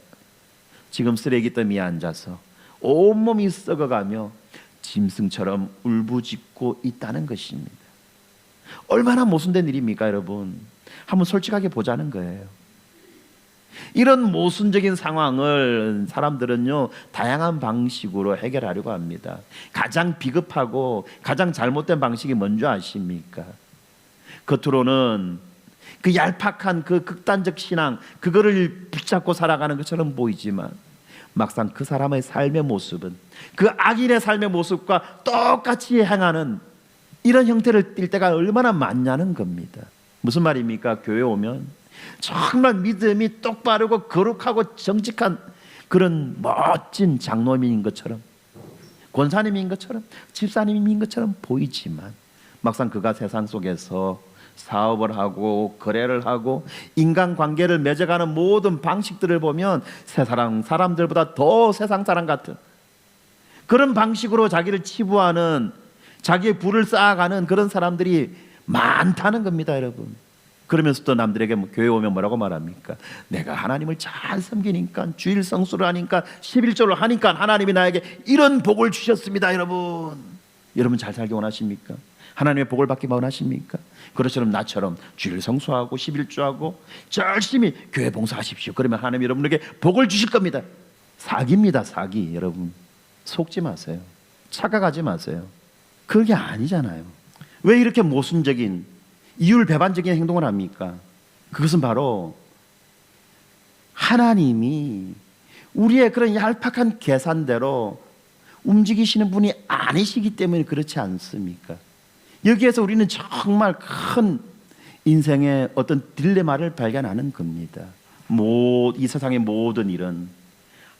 [SPEAKER 1] 지금 쓰레기더미에 앉아서 온몸이 썩어가며 짐승처럼 울부짖고 있다는 것입니다. 얼마나 모순된 일입니까, 여러분? 한번 솔직하게 보자는 거예요. 이런 모순적인 상황을 사람들은요, 다양한 방식으로 해결하려고 합니다. 가장 비겁하고 가장 잘못된 방식이 뭔지 아십니까? 겉으로는 그 얄팍한 그 극단적 신앙, 그거를 붙잡고 살아가는 것처럼 보이지만 막상 그 사람의 삶의 모습은 그 악인의 삶의 모습과 똑같이 행하는 이런 형태를 띌 때가 얼마나 많냐는 겁니다. 무슨 말입니까? 교회 오면 정말 믿음이 똑바르고 거룩하고 정직한 그런 멋진 장로님인 것처럼, 권사님인 것처럼 집사님인 것처럼 보이지만 막상 그가 세상 속에서 사업을 하고 거래를 하고 인간관계를 맺어가는 모든 방식들을 보면 세상 사람들보다 더 세상 사람 같은 그런 방식으로 자기를 치부하는, 자기의 부를 쌓아가는 그런 사람들이 많다는 겁니다, 여러분. 그러면서 또 남들에게 교회 오면 뭐라고 말합니까? 내가 하나님을 잘 섬기니까, 주일 성수를 하니까, 11조를 하니까 하나님이 나에게 이런 복을 주셨습니다. 여러분 잘 살기 원하십니까? 하나님의 복을 받기 원하십니까? 그것처럼 나처럼 주일 성수하고 11조하고 열심히 교회 봉사하십시오. 그러면 하나님이 여러분에게 복을 주실 겁니다. 사기입니다, 사기. 여러분 속지 마세요. 착각하지 마세요. 그게 아니잖아요. 왜 이렇게 모순적인 이율배반적인 행동을 합니까? 그것은 바로 하나님이 우리의 그런 얄팍한 계산대로 움직이시는 분이 아니시기 때문에 그렇지 않습니까? 여기에서 우리는 정말 큰 인생의 어떤 딜레마를 발견하는 겁니다. 이 세상의 모든 일은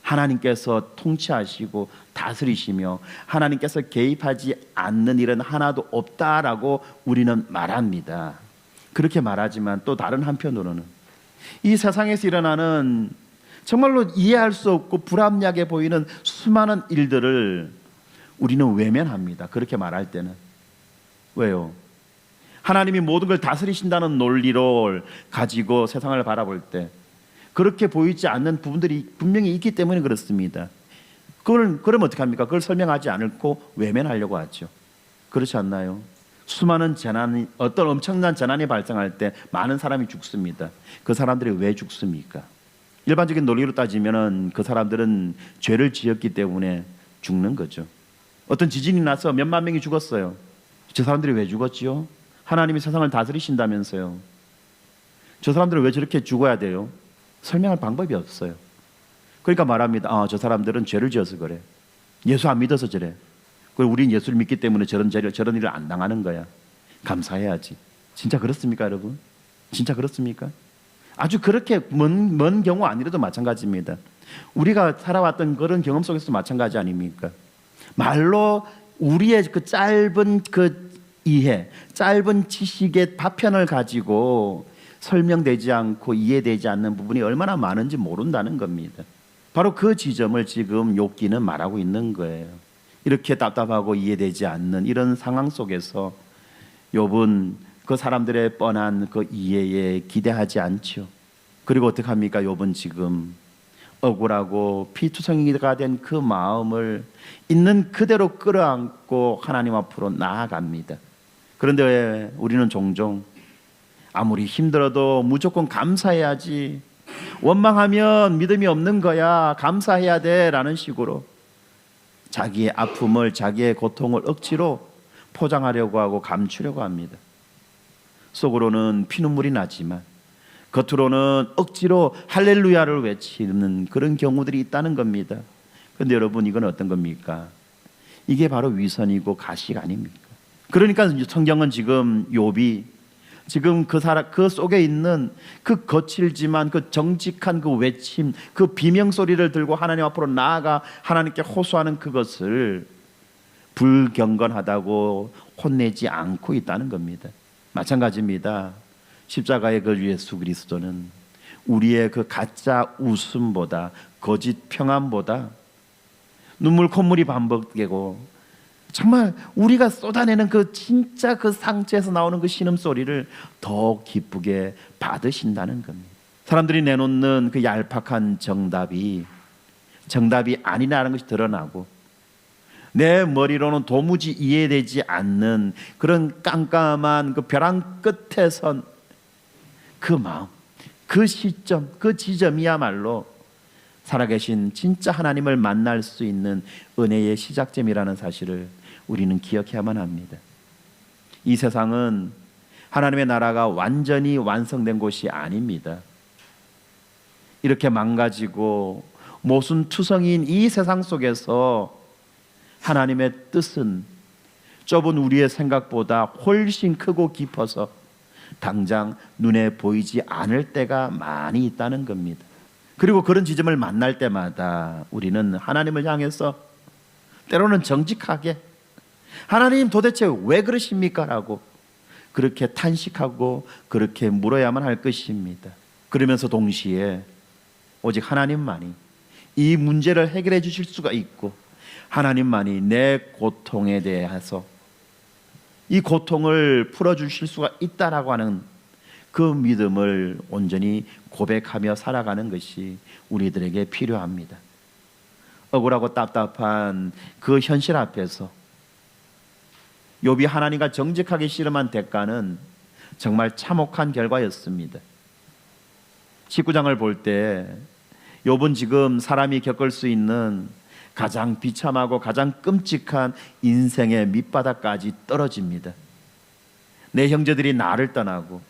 [SPEAKER 1] 하나님께서 통치하시고 다스리시며 하나님께서 개입하지 않는 일은 하나도 없다라고 우리는 말합니다. 그렇게 말하지만 또 다른 한편으로는 이 세상에서 일어나는 정말로 이해할 수 없고 불합리하게 보이는 수많은 일들을 우리는 외면합니다. 그렇게 말할 때는. 왜요? 하나님이 모든 걸 다스리신다는 논리를 가지고 세상을 바라볼 때 그렇게 보이지 않는 부분들이 분명히 있기 때문에 그렇습니다. 그럼 어떻게 합니까? 그걸 설명하지 않고 외면하려고 하죠. 그렇지 않나요? 수많은 재난이, 어떤 엄청난 재난이 발생할 때 많은 사람이 죽습니다. 그 사람들이 왜 죽습니까? 일반적인 논리로 따지면 그 사람들은 죄를 지었기 때문에 죽는 거죠. 어떤 지진이 나서 몇만 명이 죽었어요. 저 사람들이 왜 죽었지요? 하나님이 세상을 다스리신다면서요. 저 사람들은 왜 저렇게 죽어야 돼요? 설명할 방법이 없어요. 그러니까 말합니다. 저 사람들은 죄를 지어서 그래. 예수 안 믿어서 저래. 그리고 우린 예수를 믿기 때문에 저런 일을 안 당하는 거야. 감사해야지. 진짜 그렇습니까, 여러분? 진짜 그렇습니까? 아주 그렇게 먼 경우 아니라도 마찬가지입니다. 우리가 살아왔던 그런 경험 속에서도 마찬가지 아닙니까? 말로 우리의 그 짧은 그 이해, 짧은 지식의 파편을 가지고 설명되지 않고 이해되지 않는 부분이 얼마나 많은지 모른다는 겁니다. 바로 그 지점을 지금 욥기는 말하고 있는 거예요. 이렇게 답답하고 이해되지 않는 이런 상황 속에서 욥은 그 사람들의 뻔한 그 이해에 기대하지 않죠. 그리고 어떻게 합니까? 욥은 지금 억울하고 피투성이가 된 그 마음을 있는 그대로 끌어안고 하나님 앞으로 나아갑니다. 그런데 우리는 종종 아무리 힘들어도 무조건 감사해야지, 원망하면 믿음이 없는 거야, 감사해야 돼 라는 식으로 자기의 아픔을, 자기의 고통을 억지로 포장하려고 하고 감추려고 합니다. 속으로는 피눈물이 나지만 겉으로는 억지로 할렐루야를 외치는 그런 경우들이 있다는 겁니다. 그런데 여러분, 이건 어떤 겁니까? 이게 바로 위선이고 가식 아닙니까? 그러니까 성경은 지금 욥이 지금 그 속에 있는 그 거칠지만 그 정직한 그 외침, 그 비명 소리를 들고 하나님 앞으로 나아가 하나님께 호소하는 그것을 불경건하다고 혼내지 않고 있다는 겁니다. 마찬가지입니다. 십자가의 그 예수 그리스도는 우리의 그 가짜 웃음보다, 거짓 평안보다 눈물 콧물이 반복되고 정말 우리가 쏟아내는 그 진짜 그 상처에서 나오는 그 신음소리를 더 기쁘게 받으신다는 겁니다. 사람들이 내놓는 그 얄팍한 정답이 아니라는 것이 드러나고 내 머리로는 도무지 이해되지 않는 그런 깜깜한 그 벼랑 끝에 선 그 마음, 그 시점, 그 지점이야말로 살아계신 진짜 하나님을 만날 수 있는 은혜의 시작점이라는 사실을 우리는 기억해야만 합니다. 이 세상은 하나님의 나라가 완전히 완성된 곳이 아닙니다. 이렇게 망가지고 모순투성이인 이 세상 속에서 하나님의 뜻은 좁은 우리의 생각보다 훨씬 크고 깊어서 당장 눈에 보이지 않을 때가 많이 있다는 겁니다. 그리고 그런 지점을 만날 때마다 우리는 하나님을 향해서 때로는 정직하게 하나님 도대체 왜 그러십니까? 라고 그렇게 탄식하고 그렇게 물어야만 할 것입니다. 그러면서 동시에 오직 하나님만이 이 문제를 해결해 주실 수가 있고 하나님만이 내 고통에 대해서 이 고통을 풀어주실 수가 있다라고 하는 그 믿음을 온전히 고백하며 살아가는 것이 우리들에게 필요합니다. 억울하고 답답한 그 현실 앞에서 욥이 하나님과 정직하게 씨름한 대가는 정말 참혹한 결과였습니다. 19장을 볼 때 욥은 지금 사람이 겪을 수 있는 가장 비참하고 가장 끔찍한 인생의 밑바닥까지 떨어집니다. 내 형제들이 나를 떠나고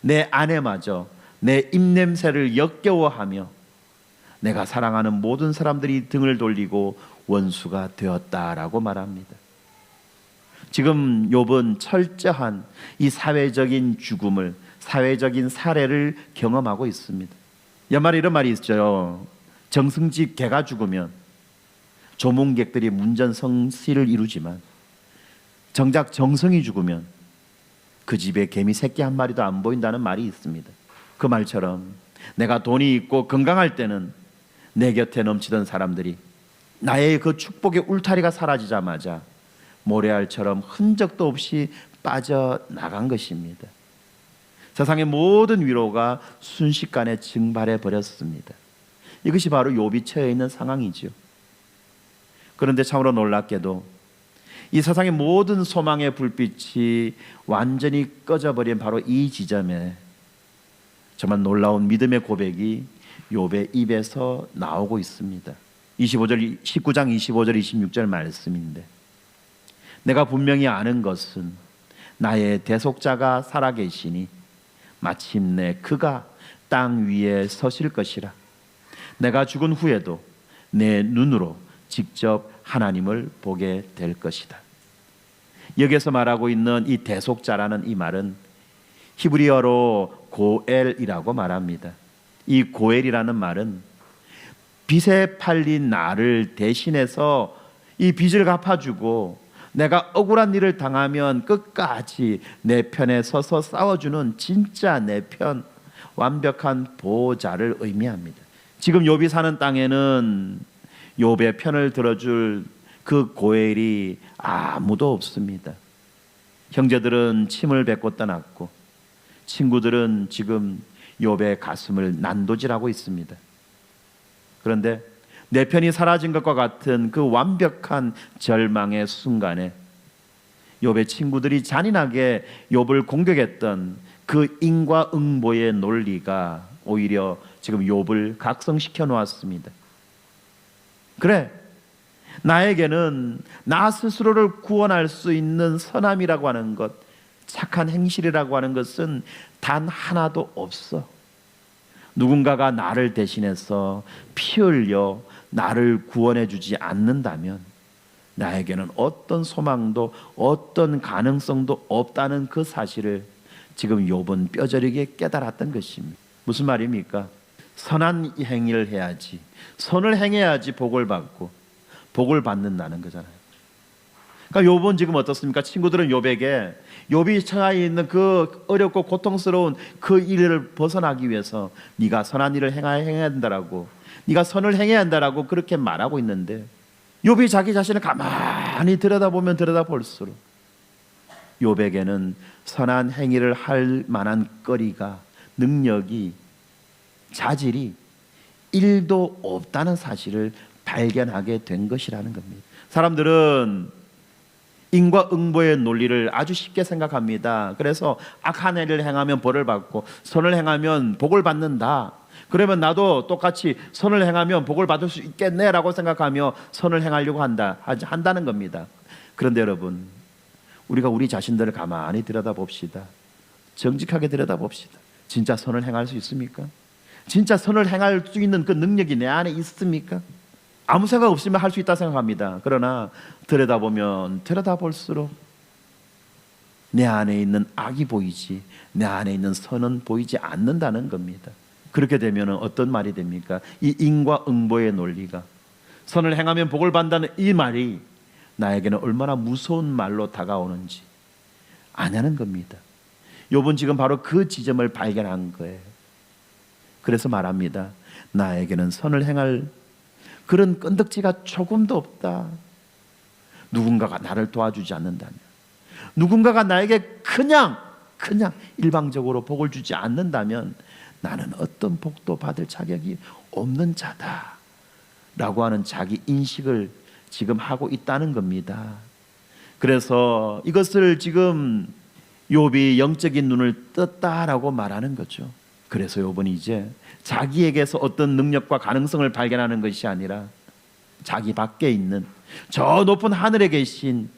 [SPEAKER 1] 내 아내마저 내 입냄새를 역겨워하며 내가 사랑하는 모든 사람들이 등을 돌리고 원수가 되었다라고 말합니다. 지금 욥은 철저한 이 사회적인 죽음을, 사회적인 살해를 경험하고 있습니다. 옛말에 이런 말이 있죠. 정승집 개가 죽으면 조문객들이 문전성시를 이루지만 정작 정성이 죽으면 그 집에 개미 새끼 한 마리도 안 보인다는 말이 있습니다. 그 말처럼 내가 돈이 있고 건강할 때는 내 곁에 넘치던 사람들이 나의 그 축복의 울타리가 사라지자마자 모래알처럼 흔적도 없이 빠져나간 것입니다. 세상의 모든 위로가 순식간에 증발해 버렸습니다. 이것이 바로 욥이 처해 있는 상황이죠. 그런데 참으로 놀랍게도 이 세상의 모든 소망의 불빛이 완전히 꺼져버린 바로 이 지점에 정말 놀라운 믿음의 고백이 욥의 입에서 나오고 있습니다. 19장 25절 26절 말씀인데, 내가 분명히 아는 것은 나의 대속자가 살아계시니 마침내 그가 땅 위에 서실 것이라. 내가 죽은 후에도 내 눈으로 직접 하나님을 보게 될 것이다. 여기에서 말하고 있는 이 대속자라는 이 말은 히브리어로 고엘이라고 말합니다. 이 고엘이라는 말은 빚에 팔린 나를 대신해서 이 빚을 갚아주고 내가 억울한 일을 당하면 끝까지 내 편에 서서 싸워주는 진짜 내 편, 완벽한 보호자를 의미합니다. 지금 욥이 사는 땅에는 욥의 편을 들어줄 그 고엘이 아무도 없습니다. 형제들은 침을 뱉고 떠났고 친구들은 지금 욥의 가슴을 난도질하고 있습니다. 그런데 내 편이 사라진 것과 같은 그 완벽한 절망의 순간에 욥의 친구들이 잔인하게 욥을 공격했던 그 인과응보의 논리가 오히려 지금 욥을 각성시켜 놓았습니다. 그래, 나에게는 나 스스로를 구원할 수 있는 선함이라고 하는 것, 착한 행실이라고 하는 것은 단 하나도 없어. 누군가가 나를 대신해서 피 흘려 나를 구원해 주지 않는다면 나에게는 어떤 소망도 어떤 가능성도 없다는 그 사실을 지금 욥은 뼈저리게 깨달았던 것입니다. 무슨 말입니까? 선한 행위를 해야지, 선을 행해야지 복을 받고 복을 받는다는 거잖아요. 그러니까 욥은 지금 어떻습니까? 친구들은 욥에게 욥이 처해 있는 그 어렵고 고통스러운 그 일을 벗어나기 위해서 네가 선한 일을 행해야 한다라고, 네가 선을 행해야 한다라고 그렇게 말하고 있는데, 욥이 자기 자신을 가만히 들여다보면 들여다볼수록 욥에게는 선한 행위를 할 만한 거리가, 능력이, 자질이 1도 없다는 사실을 발견하게 된 것이라는 겁니다. 사람들은 인과응보의 논리를 아주 쉽게 생각합니다. 그래서 악한 일을 행하면 벌을 받고 선을 행하면 복을 받는다. 그러면 나도 똑같이 선을 행하면 복을 받을 수 있겠네라고 생각하며 선을 행하려고 한다는 겁니다. 그런데 여러분, 우리가 우리 자신들을 가만히 들여다봅시다. 정직하게 들여다봅시다. 진짜 선을 행할 수 있습니까? 진짜 선을 행할 수 있는 그 능력이 내 안에 있습니까? 아무 생각 없으면 할 수 있다 생각합니다. 그러나 들여다보면 들여다볼수록 내 안에 있는 악이 보이지 내 안에 있는 선은 보이지 않는다는 겁니다. 그렇게 되면 어떤 말이 됩니까? 이 인과응보의 논리가 선을 행하면 복을 받는다는 이 말이 나에게는 얼마나 무서운 말로 다가오는지 아냐는 겁니다. 욥은 지금 바로 그 지점을 발견한 거예요. 그래서 말합니다. 나에게는 선을 행할 그런 끈덕지가 조금도 없다. 누군가가 나를 도와주지 않는다면, 누군가가 나에게 그냥 일방적으로 복을 주지 않는다면 나는 어떤 복도 받을 자격이 없는 자다 라고 하는 자기 인식을 지금 하고 있다는 겁니다. 그래서 이것을 지금 욥이 영적인 눈을 떴다라고 말하는 거죠. 그래서 욥은 이제 자기에게서 어떤 능력과 가능성을 발견하는 것이 아니라 자기 밖에 있는 저 높은 하늘에 계신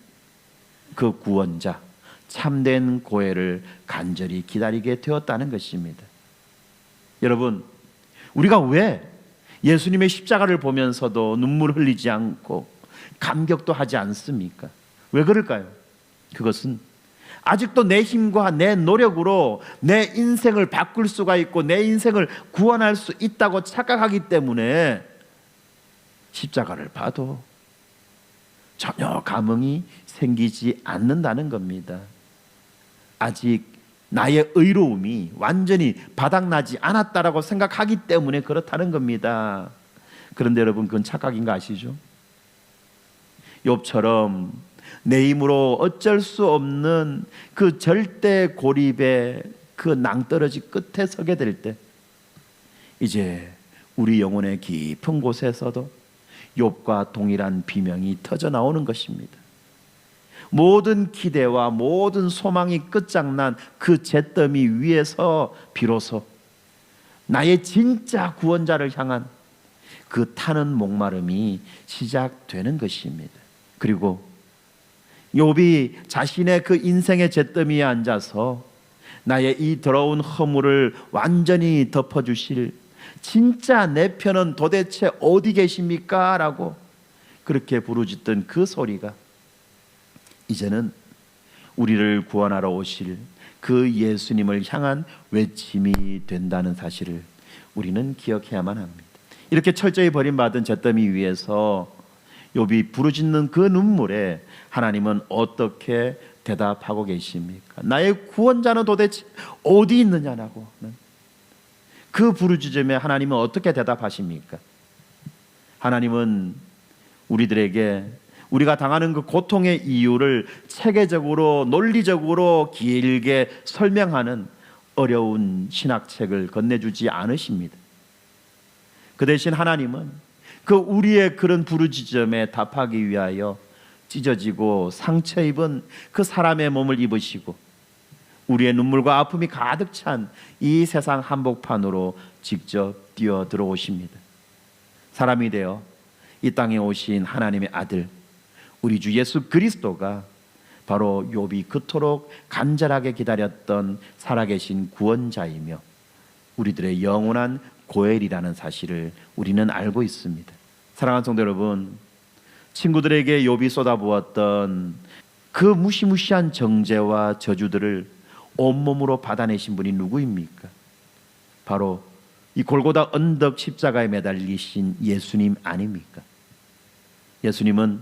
[SPEAKER 1] 그 구원자, 참된 고해를 간절히 기다리게 되었다는 것입니다. 여러분, 우리가 왜 예수님의 십자가를 보면서도 눈물 흘리지 않고 감격도 하지 않습니까? 왜 그럴까요? 그것은 아직도 내 힘과 내 노력으로 내 인생을 바꿀 수가 있고 내 인생을 구원할 수 있다고 착각하기 때문에 십자가를 봐도 전혀 감흥이 생기지 않는다는 겁니다. 아직 나의 의로움이 완전히 바닥나지 않았다라고 생각하기 때문에 그렇다는 겁니다. 그런데 여러분, 그건 착각인 거 아시죠? 욥처럼 내 힘으로 어쩔 수 없는 그 절대 고립의 그 낭떠러지 끝에 서게 될 때 이제 우리 영혼의 깊은 곳에서도 욥과 동일한 비명이 터져 나오는 것입니다. 모든 기대와 모든 소망이 끝장난 그 잿더미 위에서 비로소 나의 진짜 구원자를 향한 그 타는 목마름이 시작되는 것입니다. 그리고 욥이 자신의 그 인생의 잿더미에 앉아서 나의 이 더러운 허물을 완전히 덮어주실 진짜 내 편은 도대체 어디 계십니까? 라고 그렇게 부르짖던 그 소리가 이제는 우리를 구원하러 오실 그 예수님을 향한 외침이 된다는 사실을 우리는 기억해야만 합니다. 이렇게 철저히 버림받은 잿더미 위에서 욥이 부르짖는 그 눈물에 하나님은 어떻게 대답하고 계십니까? 나의 구원자는 도대체 어디 있느냐라고 그 부르짖음에 하나님은 어떻게 대답하십니까? 하나님은 우리들에게 우리가 당하는 그 고통의 이유를 체계적으로 논리적으로 길게 설명하는 어려운 신학책을 건네주지 않으십니다. 그 대신 하나님은 그 우리의 그런 부르짖음에 답하기 위하여 찢어지고 상처 입은 그 사람의 몸을 입으시고 우리의 눈물과 아픔이 가득 찬 이 세상 한복판으로 직접 뛰어 들어오십니다. 사람이 되어 이 땅에 오신 하나님의 아들 우리 주 예수 그리스도가 바로 욥이 그토록 간절하게 기다렸던 살아계신 구원자이며 우리들의 영원한 고엘이라는 사실을 우리는 알고 있습니다. 사랑하는 성도 여러분, 친구들에게 욥이 쏟아부었던 그 무시무시한 정죄와 저주들을 온몸으로 받아내신 분이 누구입니까? 바로 이 골고다 언덕 십자가에 매달리신 예수님 아닙니까? 예수님은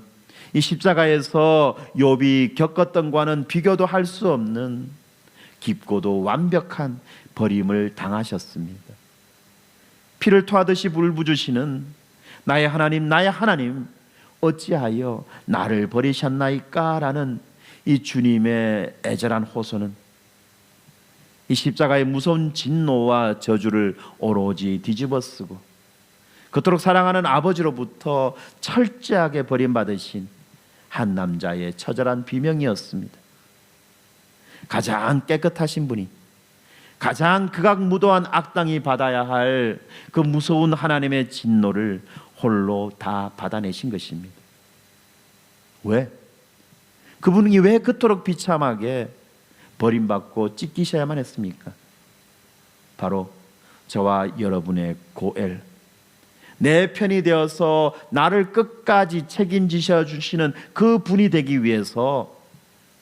[SPEAKER 1] 이 십자가에서 욥이 겪었던 과는 비교도 할 수 없는 깊고도 완벽한 버림을 당하셨습니다. 피를 토하듯이 울부짖으시는 나의 하나님 어찌하여 나를 버리셨나이까? 라는 이 주님의 애절한 호소는 이 십자가의 무서운 진노와 저주를 오로지 뒤집어쓰고 그토록 사랑하는 아버지로부터 철저하게 버림받으신 한 남자의 처절한 비명이었습니다. 가장 깨끗하신 분이 가장 극악무도한 악당이 받아야 할 그 무서운 하나님의 진노를 홀로 다 받아내신 것입니다. 왜? 그분이 왜 그토록 비참하게 버림받고 찢기셔야만 했습니까? 바로 저와 여러분의 고엘, 내 편이 되어서 나를 끝까지 책임지셔 주시는 그 분이 되기 위해서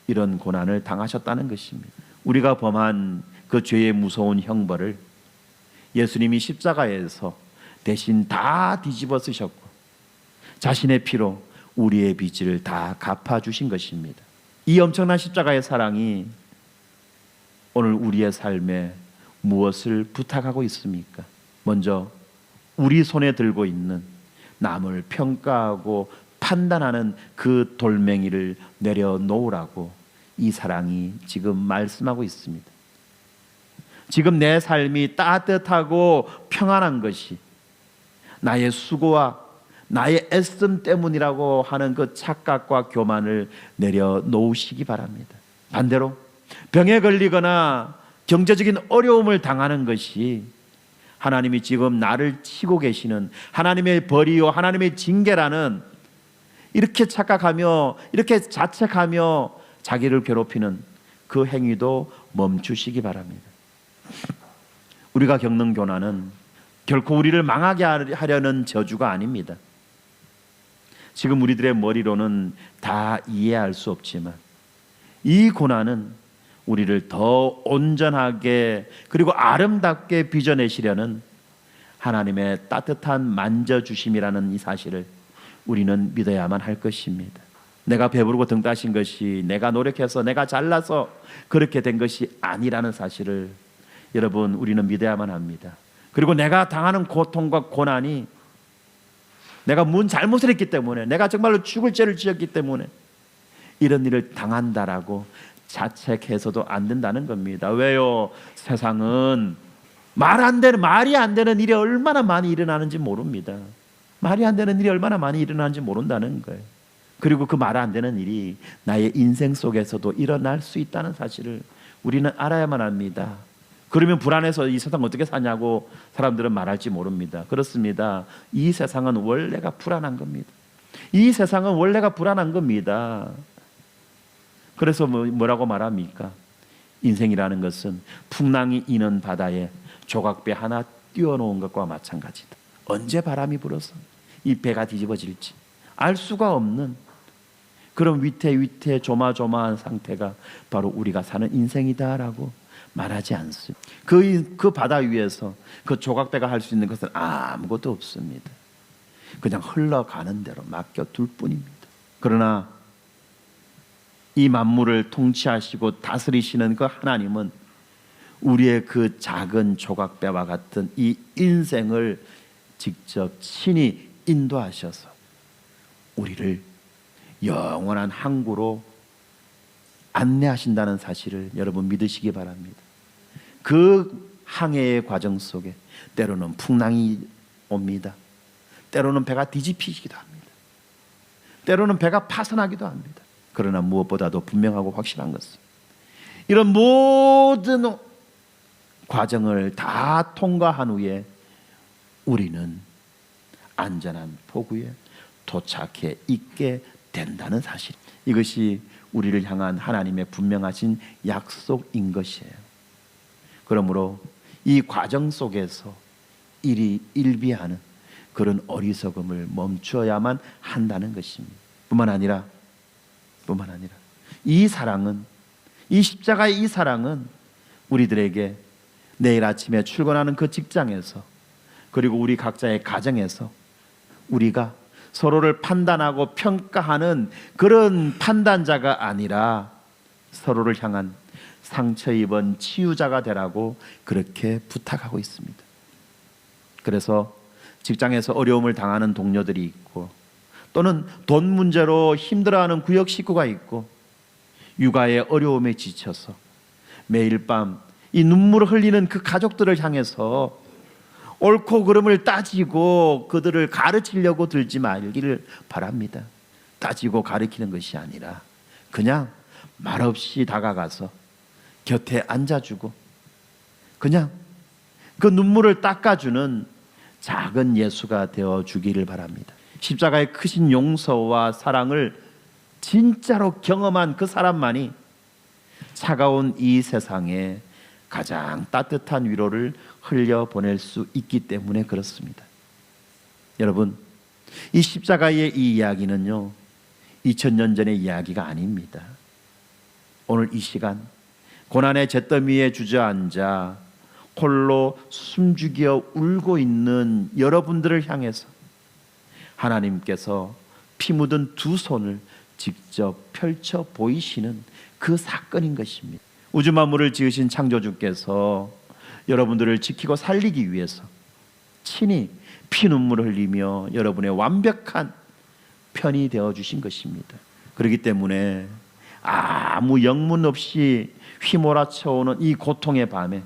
[SPEAKER 1] 이런 고난을 당하셨다는 것입니다. 우리가 범한 그 죄의 무서운 형벌을 예수님이 십자가에서 대신 다 뒤집어 쓰셨고 자신의 피로 우리의 빚을 다 갚아주신 것입니다. 이 엄청난 십자가의 사랑이 오늘 우리의 삶에 무엇을 부탁하고 있습니까? 먼저 우리 손에 들고 있는 남을 평가하고 판단하는 그 돌멩이를 내려놓으라고 이 사랑이 지금 말씀하고 있습니다. 지금 내 삶이 따뜻하고 평안한 것이 나의 수고와 나의 애씀 때문이라고 하는 그 착각과 교만을 내려놓으시기 바랍니다. 반대로 병에 걸리거나 경제적인 어려움을 당하는 것이 하나님이 지금 나를 치고 계시는 하나님의 벌이요 하나님의 징계라는, 이렇게 착각하며 이렇게 자책하며 자기를 괴롭히는 그 행위도 멈추시기 바랍니다. 우리가 겪는 고난은 결코 우리를 망하게 하려는 저주가 아닙니다. 지금 우리들의 머리로는 다 이해할 수 없지만 이 고난은 우리를 더 온전하게 그리고 아름답게 빚어내시려는 하나님의 따뜻한 만져주심이라는 이 사실을 우리는 믿어야만 할 것입니다. 내가 배부르고 등 따신 것이 내가 노력해서 내가 잘나서 그렇게 된 것이 아니라는 사실을 여러분 우리는 믿어야만 합니다. 그리고 내가 당하는 고통과 고난이 내가 뭔 잘못을 했기 때문에, 내가 정말로 죽을 죄를 지었기 때문에 이런 일을 당한다라고 자책해서도 안 된다는 겁니다. 왜요? 세상은 말이 안 되는 일이 얼마나 많이 일어나는지 모릅니다. 말이 안 되는 일이 얼마나 많이 일어나는지 모른다는 거예요. 그리고 그 말 안 되는 일이 나의 인생 속에서도 일어날 수 있다는 사실을 우리는 알아야만 합니다. 그러면 불안해서 이 세상 어떻게 사냐고 사람들은 말할지 모릅니다. 그렇습니다. 이 세상은 원래가 불안한 겁니다. 이 세상은 원래가 불안한 겁니다. 그래서 뭐라고 말합니까? 인생이라는 것은 풍랑이 이는 바다에 조각배 하나 띄워놓은 것과 마찬가지다. 언제 바람이 불어서 이 배가 뒤집어질지 알 수가 없는 그런 위태위태 조마조마한 상태가 바로 우리가 사는 인생이다라고 말하지 않습니다. 그 바다 위에서 그 조각배가 할 수 있는 것은 아무것도 없습니다. 그냥 흘러가는 대로 맡겨둘 뿐입니다. 그러나 이 만물을 통치하시고 다스리시는 그 하나님은 우리의 그 작은 조각배와 같은 이 인생을 직접 친히 인도하셔서 우리를 영원한 항구로 안내하신다는 사실을 여러분 믿으시기 바랍니다. 그 항해의 과정 속에 때로는 풍랑이 옵니다. 때로는 배가 뒤집히기도 합니다. 때로는 배가 파손하기도 합니다. 그러나 무엇보다도 분명하고 확실한 것은 이런 모든 과정을 다 통과한 후에 우리는 안전한 포구에 도착해 있게 된다는 사실, 이것이 우리를 향한 하나님의 분명하신 약속인 것이에요. 그러므로 이 과정 속에서 일비하는 그런 어리석음을 멈춰야만 한다는 것입니다. 뿐만 아니라 이 사랑은, 이 십자가의 이 사랑은 우리들에게 내일 아침에 출근하는 그 직장에서 그리고 우리 각자의 가정에서 우리가 서로를 판단하고 평가하는 그런 판단자가 아니라 서로를 향한 상처 입은 치유자가 되라고 그렇게 부탁하고 있습니다. 그래서 직장에서 어려움을 당하는 동료들이 있고, 또는 돈 문제로 힘들어하는 구역 식구가 있고, 육아의 어려움에 지쳐서 매일 밤 이 눈물을 흘리는 그 가족들을 향해서 옳고 그름을 따지고 그들을 가르치려고 들지 말기를 바랍니다. 따지고 가르치는 것이 아니라 그냥 말없이 다가가서 곁에 앉아주고 그냥 그 눈물을 닦아주는 작은 예수가 되어주기를 바랍니다. 십자가의 크신 용서와 사랑을 진짜로 경험한 그 사람만이 차가운 이 세상에 가장 따뜻한 위로를 흘려보낼 수 있기 때문에 그렇습니다. 여러분, 이 십자가의 이 이야기는요 2000년 전의 이야기가 아닙니다. 오늘 이 시간 고난의 잿더미에 주저앉아 홀로 숨죽여 울고 있는 여러분들을 향해서 하나님께서 피 묻은 두 손을 직접 펼쳐 보이시는 그 사건인 것입니다. 우주 만물을 지으신 창조주께서 여러분들을 지키고 살리기 위해서 친히 피눈물을 흘리며 여러분의 완벽한 편이 되어 주신 것입니다. 그렇기 때문에 아무 영문 없이 휘몰아쳐오는 이 고통의 밤에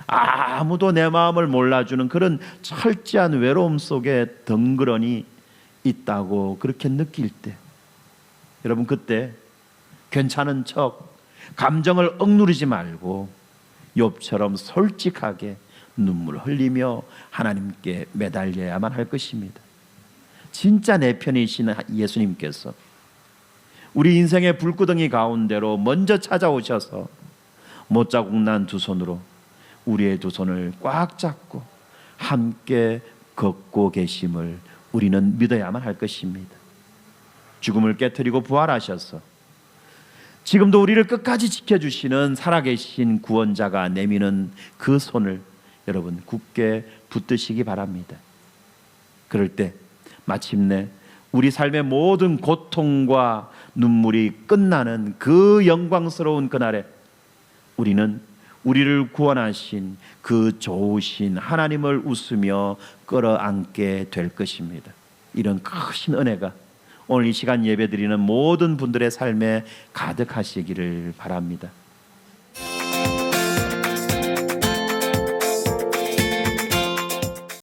[SPEAKER 1] 아무도 내 마음을 몰라주는 그런 철저한 외로움 속에 덩그러니 있다고 그렇게 느낄 때, 여러분 그때 괜찮은 척 감정을 억누르지 말고 욥처럼 솔직하게 눈물 흘리며 하나님께 매달려야만 할 것입니다. 진짜 내 편이신 예수님께서 우리 인생의 불구덩이 가운데로 먼저 찾아오셔서 못자국 난 두 손으로 우리의 두 손을 꽉 잡고 함께 걷고 계심을 우리는 믿어야만 할 것입니다. 죽음을 깨뜨리고 부활하셔서 지금도 우리를 끝까지 지켜주시는 살아계신 구원자가 내미는 그 손을 여러분 굳게 붙드시기 바랍니다. 그럴 때 마침내 우리 삶의 모든 고통과 눈물이 끝나는 그 영광스러운 그날에 우리는 우리를 구원하신 그 좋으신 하나님을 웃으며 끌어안게 될 것입니다. 이런 크신 은혜가 오늘 이 시간 예배드리는 모든 분들의 삶에 가득하시기를 바랍니다.